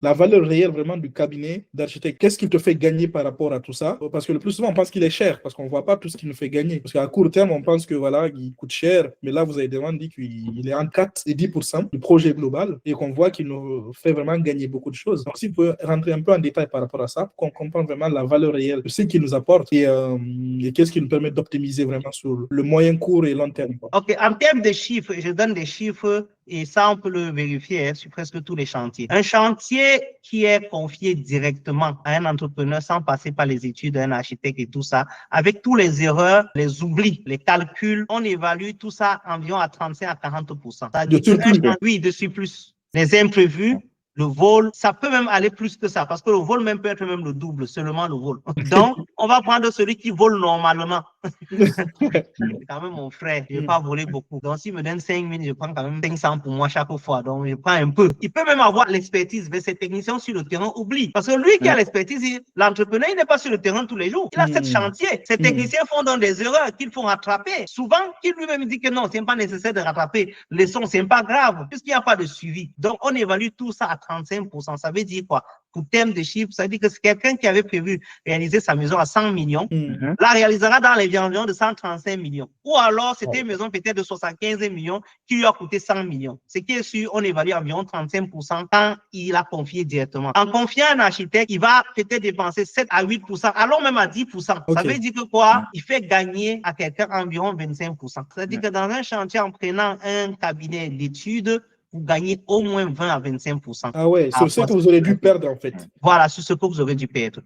la valeur réelle vraiment du cabinet d'architecte. Qu'est-ce qu'il te fait gagner par rapport à tout ça? Parce que le plus souvent, on pense qu'il est cher, parce qu'on ne voit pas tout ce qu'il nous fait gagner. Parce qu'à court terme, on pense que voilà, il coûte cher, mais là, vous avez vraiment dit qu'il est entre 4 et 10% du projet global et qu'on voit qu'il nous fait vraiment gagner beaucoup de choses. Donc, si vous pouvez rentrer un peu en détail par rapport à ça, pour qu'on comprenne vraiment la valeur réelle de ce qu'il nous apporte et qu'est-ce qui nous permet d'optimiser vraiment sur le moyen, court et long terme. OK, en termes de chiffres, je donne des chiffres et ça, on peut le vérifier sur presque tous les chantiers. Un chantier qui est confié directement à un entrepreneur sans passer par les études d'un architecte et tout ça, avec tous les erreurs, les oublis, les calculs, on évalue tout ça environ à 35 à 40%. De surplus. Oui, de surplus. Les imprévus, le vol, ça peut même aller plus que ça, parce que le vol même peut être même le double, seulement le vol. Donc, on va prendre celui qui vole normalement. C'est quand même mon frère, je ne vais pas voler beaucoup. Donc, s'il me donne 5 000, je prends quand même 500 pour moi chaque fois. Donc, je prends un peu. Il peut même avoir l'expertise, mais ces techniciens sur le terrain oublient. Parce que lui qui a l'expertise, l'entrepreneur, il n'est pas sur le terrain tous les jours. Il a 7 chantiers. Ces techniciens font donc des erreurs qu'il faut rattraper. Souvent, qu'il lui-même dit que non, ce n'est pas nécessaire de rattraper. Les sons, ce n'est pas grave, puisqu'il n'y a pas de suivi. Donc, on évalue tout ça à 35%. Ça veut dire quoi? Pour terme de chiffres, ça veut dire que c'est quelqu'un qui avait prévu réaliser sa maison à 100 millions, la réalisera dans les environs de 135 millions. Ou alors, c'était une maison peut-être de 75 millions qui lui a coûté 100 millions. Ce qui est sûr, on évalue environ 35% quand il a confié directement. En confiant un architecte, il va peut-être dépenser 7 à 8%, alors même à 10%. Ça veut dire que quoi? Il fait gagner à quelqu'un environ 25%. C'est-à-dire que dans un chantier, en prenant un cabinet d'études, vous gagnez au moins 20 à 25%. Ah ouais, sur ce que vous aurez dû perdre en fait. Voilà, sur ce que vous aurez dû perdre.